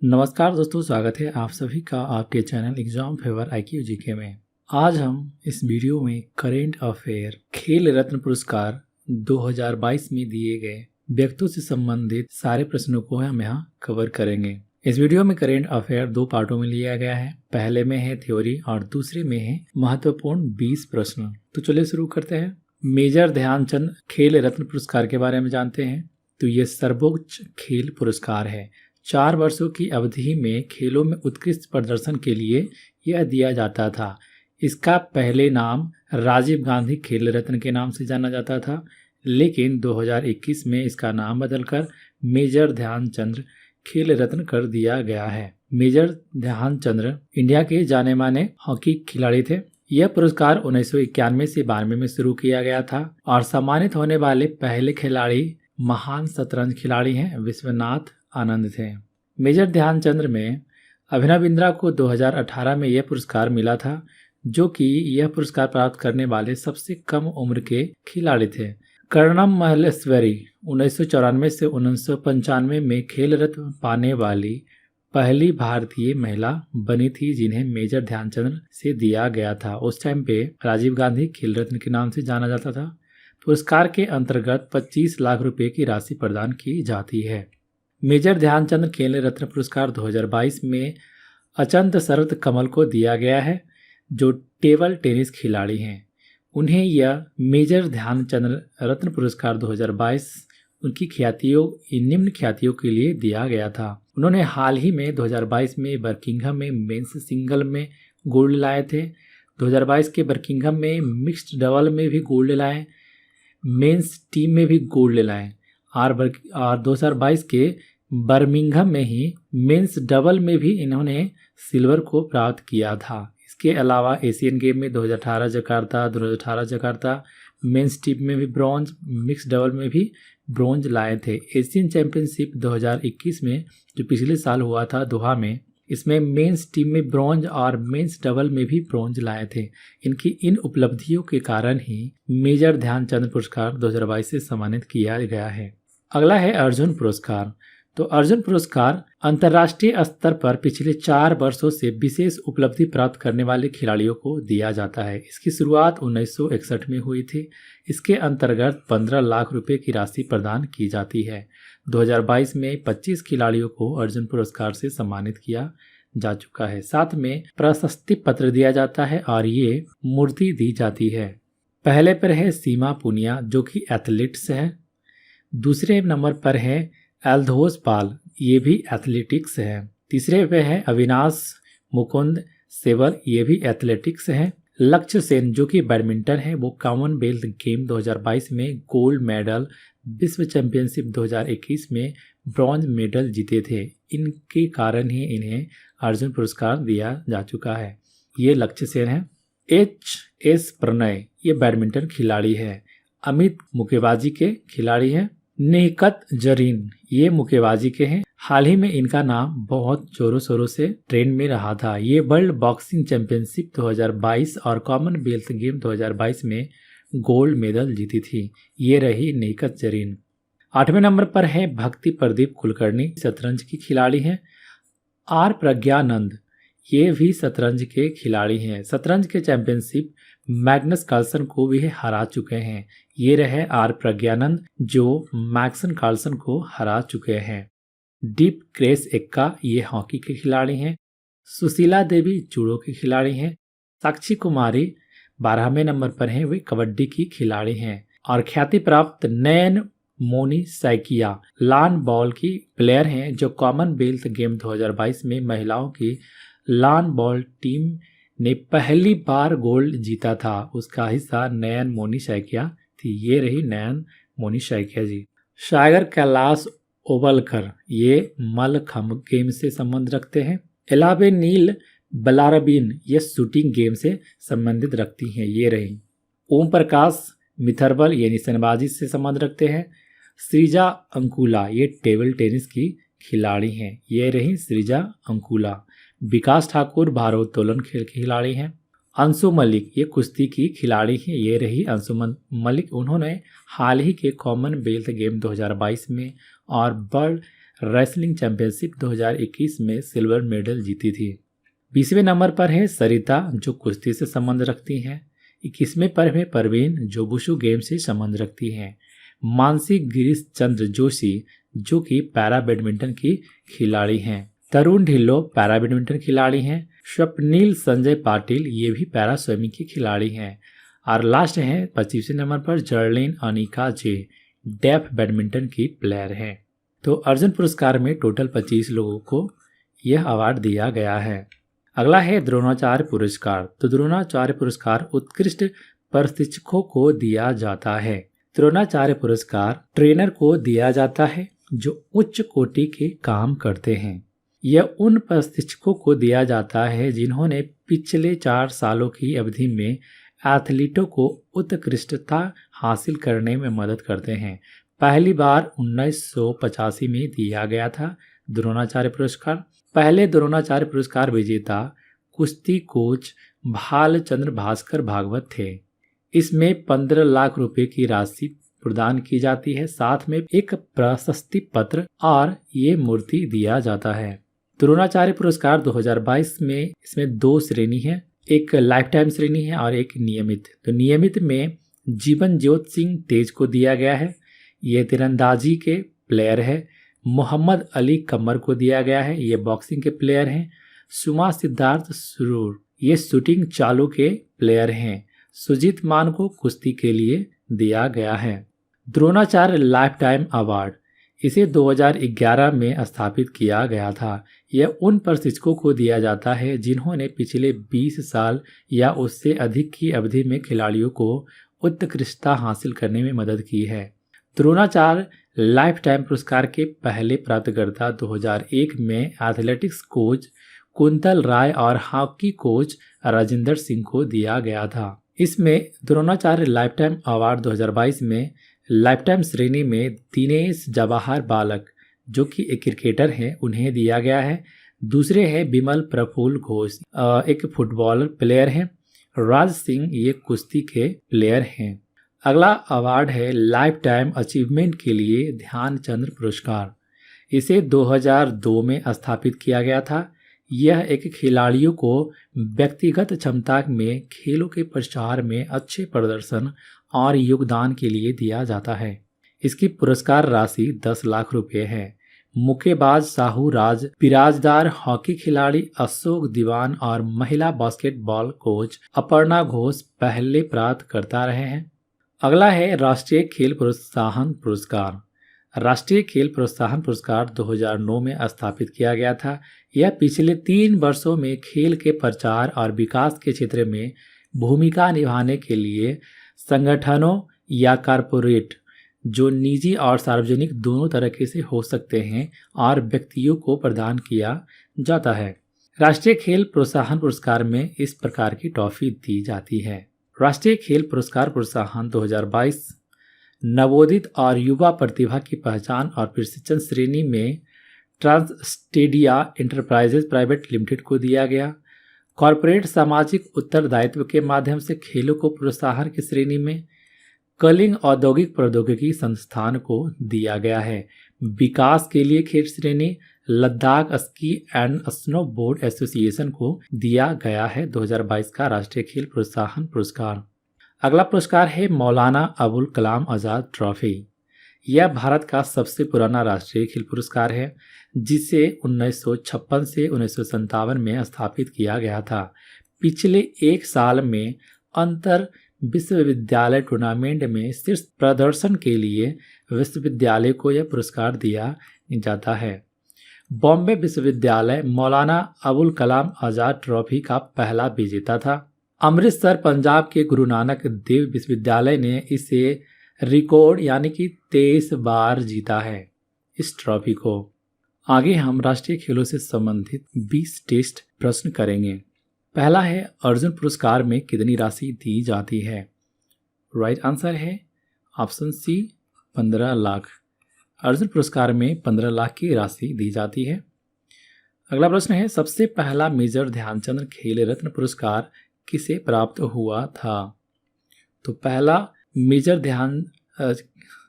नमस्कार दोस्तों, स्वागत है आप सभी का आपके channel exam favour IQ GK में। आज हम इस वीडियो में करेंट अफेयर खेल रत्न पुरस्कार 2022 में दिए गए व्यक्तियों से संबंधित सारे प्रश्नों को हम यहाँ कवर करेंगे। इस वीडियो में करेंट अफेयर 2 पार्टों में लिया गया है। पहले में है थ्योरी और दूसरे में है महत्वपूर्ण 20 प्रश्न। तो चलिए शुरू करते हैं। मेजर ध्यानचंद खेल रत्न पुरस्कार के बारे में जानते हैं। तो ये सर्वोच्च खेल पुरस्कार है। 4 वर्षों की अवधि में खेलों में उत्कृष्ट प्रदर्शन के लिए यह दिया जाता था। इसका पहले नाम राजीव गांधी खेल रत्न के नाम से जाना जाता था, लेकिन 2021 में इसका नाम बदलकर मेजर ध्यानचंद खेल रत्न कर दिया गया है। मेजर ध्यानचंद इंडिया के जाने माने हॉकी खिलाड़ी थे। यह पुरस्कार 1991 से 92 में शुरू किया गया था और सम्मानित होने वाले पहले खिलाड़ी महान शतरंज खिलाड़ी हैं विश्वनाथ आनंद थे। मेजर ध्यानचंद में अभिनव बिंद्रा को 2018 में यह पुरस्कार मिला था, जो कि यह पुरस्कार प्राप्त करने वाले सबसे कम उम्र के खिलाड़ी थे। कर्णम मल्लेश्वरी 1994 से 1995 में खेल रत्न पाने वाली पहली भारतीय महिला बनी थी, जिन्हें मेजर ध्यानचंद से दिया गया था। उस टाइम पे राजीव गांधी खेल रत्न के नाम से जाना जाता था। पुरस्कार के अंतर्गत 25 लाख रुपए की राशि प्रदान की जाती है। मेजर ध्यानचंद खेल रत्न पुरस्कार 2022 में अचंत शरद कमल को दिया गया है, जो टेबल टेनिस खिलाड़ी हैं। उन्हें यह मेजर ध्यानचंद रत्न पुरस्कार 2022 उनकी निम्न ख्यातियों के लिए दिया गया था। उन्होंने हाल ही में 2022 में बर्किंघम में मेंस सिंगल में गोल्ड लाए थे। 2022 के बर्किंघम में मिक्स्ड डबल में भी गोल्ड लाए, मेंस टीम में भी गोल्ड लाए और 2022 के बर्मिंघम में ही मेंस डबल में भी इन्होंने सिल्वर को प्राप्त किया था। इसके अलावा एशियन गेम में 2018 जकार्ता मेंस टीम में भी ब्रॉन्ज, मिक्स डबल में भी ब्रॉन्ज लाए थे। एशियन चैंपियनशिप 2021 में जो पिछले साल हुआ था दोहा में, इसमें मेंस टीम में ब्रॉन्ज और मेंस डबल में भी ब्रॉन्ज लाए थे। इनकी इन उपलब्धियों के कारण ही मेजर ध्यानचंद पुरस्कार 2022 से सम्मानित किया गया है। अगला है अर्जुन पुरस्कार। तो अर्जुन पुरस्कार अंतर्राष्ट्रीय स्तर पर पिछले 4 वर्षों से विशेष उपलब्धि प्राप्त करने वाले खिलाड़ियों को दिया जाता है। इसकी शुरुआत 1961 में हुई थी। इसके अंतर्गत 15 लाख रुपए की राशि प्रदान की जाती है। 2022 में 25 खिलाड़ियों को अर्जुन पुरस्कार से सम्मानित किया जा चुका है। साथ में प्रशस्ति पत्र दिया जाता है और ये मूर्ति दी जाती है। पहले पर है सीमा पुनिया, जो कि एथलीट्स है। दूसरे नंबर पर है एल्दोस पाल, ये भी एथलेटिक्स है। तीसरे पे है अविनाश मुकुंद सेवर, ये भी एथलेटिक्स है। लक्ष्य सेन, जो कि बैडमिंटन है, वो कॉमनवेल्थ गेम 2022 में गोल्ड मेडल, विश्व चैंपियनशिप 2021 में ब्रॉन्ज मेडल जीते थे। इनके कारण ही इन्हें अर्जुन पुरस्कार दिया जा चुका है। ये लक्ष्य सेन है। HS प्रणय, ये बैडमिंटन खिलाड़ी है। अमित मुक्केबाजी के खिलाड़ी हैं। निकत जरीन, ये मुक्केबाजी के हैं। हाल ही में इनका नाम बहुत जोरों शोरों से ट्रेंड में रहा था। ये वर्ल्ड बॉक्सिंग चैंपियनशिप 2022 और कॉमनवेल्थ गेम 2022 में गोल्ड मेडल जीती थी। ये रही निकत जरीन। 8वें नंबर पर है भक्ति प्रदीप कुलकर्णी, शतरंज की खिलाड़ी हैं। R प्रज्ञानंद, ये भी शतरंज के खिलाड़ी हैं। शतरंज के चैंपियनशिप मैग्नस कार्लसन को भी हरा चुके हैं। ये रहे R प्रज्ञानंद, जो मैक्सन कार्लसन को हरा चुके हैं। डीप क्रेस एक्का, ये हॉकी के खिलाड़ी हैं। सुशीला देवी जूडो की खिलाड़ी हैं। साक्षी कुमारी 12वें नंबर पर हैं, वे कबड्डी की खिलाड़ी हैं। और ख्याति प्राप्त नयन मोनी सैकिया लान बॉल की प्लेयर हैं, जो कॉमनवेल्थ गेम 2022 में महिलाओं की लान बॉल टीम ने पहली बार गोल्ड जीता था। उसका हिस्सा नयन मोनी सैकिया थी। ये रही नयन मोनी सैकिया जी। सागर कैलाश ओवलकर, ये मल्लखंभ गेम से संबंध रखते हैं। एलाबे नील बलारबीन, ये शूटिंग गेम से संबंधित रखती हैं। ये रही। ओम प्रकाश मिथरबल, ये निशानेबाजी से संबंध रखते हैं। सृजा अंकुला, ये टेबल टेनिस की खिलाड़ी हैं। ये रही सृजा अंकुला। विकास ठाकुर भारोत्तोलन खेल के खिलाड़ी हैं। अंशु मलिक, ये कुश्ती की खिलाड़ी हैं। ये रही अंशु मलिक। उन्होंने हाल ही के कॉमनवेल्थ गेम 2022 में और वर्ल्ड रेसलिंग चैंपियनशिप 2021 में सिल्वर मेडल जीती थी। 20वें नंबर पर है सरिता जो कुश्ती से संबंध रखती हैं। 21वें पर है परवीन जो वुशु गेम से संबंध रखती हैं। मानसी गिरीश चंद्र जोशी जो कि पैरा बैडमिंटन की खिलाड़ी हैं। तरुण ढिल्लो पैरा बैडमिंटन खिलाड़ी हैं। स्वप्नील संजय पाटिल ये भी पैरा स्विमिंग की खिलाड़ी हैं। और लास्ट है 25वें नंबर पर जर्लिन अनिका जे डेफ बैडमिंटन की प्लेयर हैं। तो अर्जुन पुरस्कार में टोटल 25 लोगों को यह अवार्ड दिया गया है। अगला है द्रोणाचार्य पुरस्कार। तो द्रोणाचार्य पुरस्कार उत्कृष्ट प्रशिक्षकों को दिया जाता है। द्रोणाचार्य पुरस्कार ट्रेनर को दिया जाता है जो उच्च कोटि के काम करते हैं। यह उन प्रशिक्षकों को दिया जाता है जिन्होंने पिछले 4 सालों की अवधि में एथलीटों को उत्कृष्टता हासिल करने में मदद करते हैं। पहली बार 1985 में दिया गया था द्रोणाचार्य पुरस्कार। पहले द्रोणाचार्य पुरस्कार विजेता कुश्ती कोच भालचंद्र भास्कर भागवत थे। इसमें 15 लाख रुपए की राशि प्रदान की जाती है, साथ में एक प्रशस्ति पत्र और ये मूर्ति दिया जाता है। द्रोणाचार्य पुरस्कार 2022 में इसमें 2 श्रेणी है, एक लाइफ टाइम श्रेणी है और एक नियमित। तो नियमित में जीवन ज्योत सिंह तेज को दिया गया है, ये तीरंदाजी के प्लेयर है। मोहम्मद अली कमर को दिया गया है, ये बॉक्सिंग के प्लेयर हैं। सुमा सिद्धार्थ सुरूर ये शूटिंग चालू के प्लेयर हैं। सुजीत मान को कुश्ती के लिए दिया गया है। द्रोणाचार्य लाइफ टाइम अवार्ड इसे 2011 में स्थापित किया गया था। यह उन प्रशिक्षकों को दिया जाता है जिन्होंने पिछले 20 साल या उससे अधिक की अवधि में खिलाड़ियों को उत्कृष्टता हासिल करने में मदद की है। द्रोणाचार्य लाइफ टाइम पुरस्कार के पहले प्राप्तकर्ता 2001 में एथलेटिक्स कोच कुंतल राय और हॉकी कोच राजेंद्र सिंह को दिया गया था। इसमें द्रोणाचार्य लाइफ टाइम अवार्ड 2022 में लाइफ टाइम श्रेणी में दिनेश जवाहर बालक जो कि एक क्रिकेटर हैं उन्हें दिया गया है। दूसरे हैं विमल प्रफुल्ल घोष एक फुटबॉलर प्लेयर हैं। राज सिंह ये कुश्ती के प्लेयर हैं। अगला अवार्ड है लाइफ टाइम अचीवमेंट के लिए ध्यानचंद पुरस्कार। इसे 2002 में स्थापित किया गया था। यह एक खिलाड़ियों को व्यक्तिगत क्षमता में खेलों के प्रचार में अच्छे प्रदर्शन और योगदान के लिए दिया जाता है। इसकी पुरस्कार राशि 10 लाख रुपए है। मुक्केबाज साहू राज, बिराजदार हॉकी खिलाड़ी अशोक दीवान और महिला बास्केटबॉल कोच अपर्णा घोष पहले प्राप्त करता रहे हैं। अगला है राष्ट्रीय खेल प्रोत्साहन पुरस्कार। राष्ट्रीय खेल प्रोत्साहन पुरस्कार 2009 में स्थापित किया गया था। यह पिछले 3 वर्षों में खेल के प्रचार और विकास के क्षेत्र में भूमिका निभाने के लिए संगठनों या कॉरपोरेट जो निजी और सार्वजनिक दोनों तरीके से हो सकते हैं और व्यक्तियों को प्रदान किया जाता है। राष्ट्रीय खेल प्रोत्साहन पुरस्कार में इस प्रकार की ट्रॉफी दी जाती है। राष्ट्रीय खेल पुरस्कार प्रोत्साहन 2022 नवोदित और युवा प्रतिभा की पहचान और प्रशिक्षण श्रेणी में ट्रांसस्टेडिया इंटरप्राइजेज प्राइवेट लिमिटेड को दिया गया। कॉरपोरेट सामाजिक उत्तरदायित्व के माध्यम से खेलों को प्रोत्साहन की श्रेणी में कलिंग औद्योगिक प्रौद्योगिकी संस्थान को दिया गया है। विकास के लिए खेल श्रेणी Ladakh ski and snow board association को दिया गया है 2022 का राष्ट्रीय खेल प्रोत्साहन पुरस्कार। अगला पुरस्कार है मौलाना अबुल कलाम आज़ाद ट्रॉफी। यह भारत का सबसे पुराना राष्ट्रीय खेल पुरस्कार है जिसे 1956 से 1957 में स्थापित किया गया था। पिछले 1 साल में अंतर विश्वविद्यालय टूर्नामेंट में शीर्ष प्रदर्शन के लिए विश्वविद्यालय को यह पुरस्कार दिया जाता है। बॉम्बे विश्वविद्यालय मौलाना अबुल कलाम आज़ाद ट्रॉफी का पहला विजेता था। अमृतसर पंजाब के गुरु नानक देव विश्वविद्यालय ने इसे रिकॉर्ड यानी कि 23 बार जीता है इस ट्रॉफी को। आगे हम राष्ट्रीय खेलों से संबंधित 20 टेस्ट प्रश्न करेंगे। पहला है अर्जुन पुरस्कार में कितनी राशि दी जाती है? राइट आंसर है ऑप्शन सी 15 लाख। अर्जुन पुरस्कार में 15 लाख की राशि दी जाती है। अगला प्रश्न है सबसे पहला मेजर ध्यानचंद खेल रत्न पुरस्कार किसे प्राप्त हुआ था? तो पहला मेजर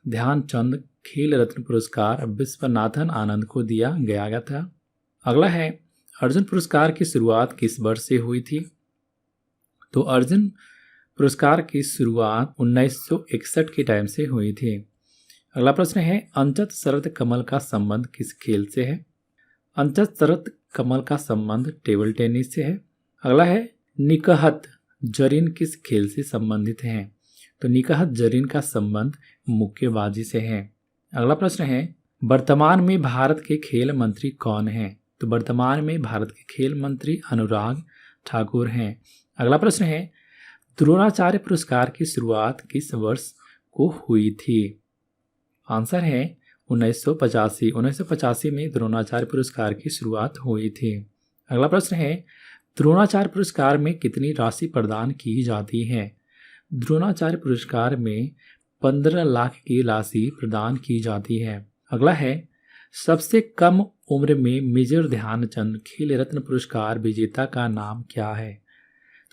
ध्यानचंद खेल रत्न पुरस्कार विश्वनाथन आनंद को दिया गया था? अगला है, अर्जुन पुरस्कार की शुरुआत किस वर्ष से हुई थी? तो अर्जुन पुरस्कार की शुरुआत 1961 के टाइम से हुई थी। अगला प्रश्न है, अंचत शरद कमल का संबंध किस खेल से है? अंचत शरद कमल का संबंध टेबल टेनिस से है। अगला है, निकहत जरीन किस खेल से संबंधित हैं? तो निकहत जरीन का संबंध मुक्केबाजी से है। अगला प्रश्न है, वर्तमान में भारत के खेल मंत्री कौन हैं? तो वर्तमान में भारत के खेल मंत्री अनुराग ठाकुर हैं। अगला प्रश्न है, द्रोणाचार्य पुरस्कार की शुरुआत किस वर्ष को हुई थी? आंसर है 1985। 1985 में द्रोणाचार्य पुरस्कार की शुरुआत हुई थी। अगला प्रश्न है, द्रोणाचार्य पुरस्कार में कितनी राशि प्रदान की जाती है? द्रोणाचार्य पुरस्कार में 15 लाख की राशि प्रदान की जाती है। अगला है, सबसे कम उम्र में मेजर ध्यानचंद खेल रत्न पुरस्कार विजेता का नाम क्या है?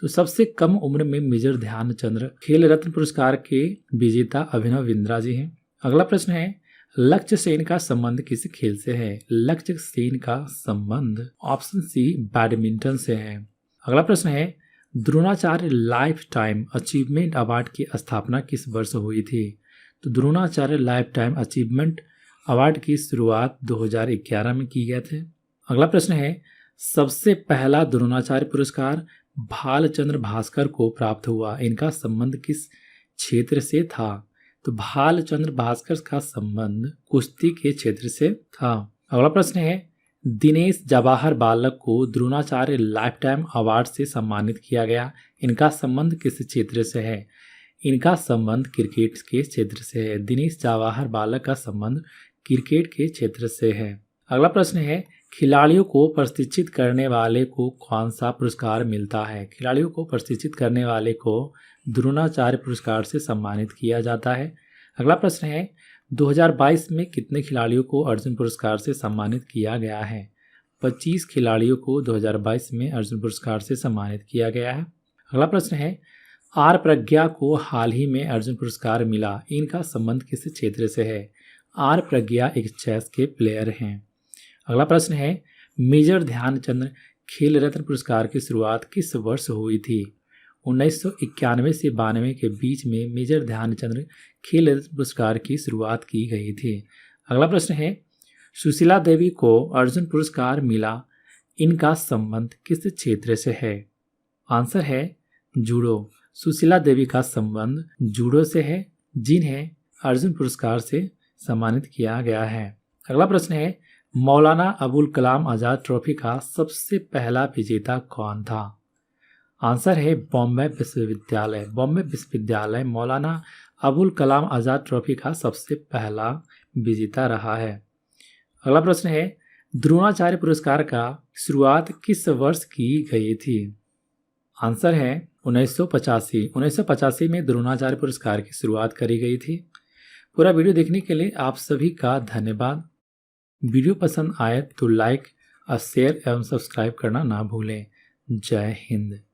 तो सबसे कम उम्र में मेजर ध्यानचंद खेल रत्न पुरस्कार के विजेता अभिनव बिंद्रा जी हैं। अगला प्रश्न है, लक्ष्य सेन का संबंध किस खेल से है? लक्ष्य सेन का संबंध ऑप्शन सी बैडमिंटन से है। अगला प्रश्न है, Dronacharya life time achievement award की स्थापना किस वर्ष हुई थी? तो Dronacharya life time achievement award की शुरुआत 2011 में की गए थे। अगला प्रश्न है, सबसे पहला द्रोणाचार्य पुरस्कार भालचंद्र भास्कर को प्राप्त हुआ, इनका संबंध किस क्षेत्र से था? तो भालचंद्र भास्कर का संबंध कुश्ती के क्षेत्र से था। अगला प्रश्न है, दिनेश जवाहर बालक को द्रोणाचार्य लाइफ टाइम अवार्ड से सम्मानित किया गया, इनका संबंध किस क्षेत्र से है? इनका संबंध क्रिकेट के क्षेत्र से है। दिनेश जवाहर बालक का संबंध क्रिकेट के क्षेत्र से है। अगला प्रश्न है, खिलाड़ियों को प्रशिक्षित करने वाले को कौन सा पुरस्कार मिलता है? खिलाड़ियों को प्रशिक्षित करने वाले को द्रोणाचार्य पुरस्कार से सम्मानित किया जाता है। अगला प्रश्न है, 2022 में कितने खिलाड़ियों को अर्जुन पुरस्कार से सम्मानित किया गया है? 25 खिलाड़ियों को 2022 में अर्जुन पुरस्कार से सम्मानित किया गया है। अगला प्रश्न है, आर प्रज्ञा को हाल ही में अर्जुन पुरस्कार मिला, इनका संबंध किस क्षेत्र से है? आर प्रज्ञा एक चेस के प्लेयर हैं। अगला प्रश्न है, मेजर ध्यानचंद खेल रत्न पुरस्कार की शुरुआत किस वर्ष हुई थी? 1991 से 92 के बीच में मेजर ध्यानचंद खेल रत्न पुरस्कार की शुरुआत की गई थी। अगला प्रश्न है, सुशीला देवी को अर्जुन पुरस्कार मिला, इनका संबंध किस क्षेत्र से है? आंसर है जूडो। सुशीला देवी का संबंध जूडो से है, जिन्हें अर्जुन पुरस्कार से सम्मानित किया गया है। अगला प्रश्न है, मौलाना अबुल कलाम आज़ाद ट्रॉफी का सबसे पहला विजेता कौन था? आंसर है बॉम्बे विश्वविद्यालय। बॉम्बे विश्वविद्यालय मौलाना अबुल कलाम आज़ाद ट्रॉफी का सबसे पहला विजेता रहा है। अगला प्रश्न है, द्रोणाचार्य पुरस्कार का शुरुआत किस वर्ष की गई थी? आंसर है 1985। 1985 में द्रोणाचार्य पुरस्कार की शुरुआत करी गई थी। पूरा वीडियो देखने के लिए आप सभी का धन्यवाद। वीडियो पसंद आए तो लाइक और शेयर एवं सब्सक्राइब करना ना भूलें। जय हिंद।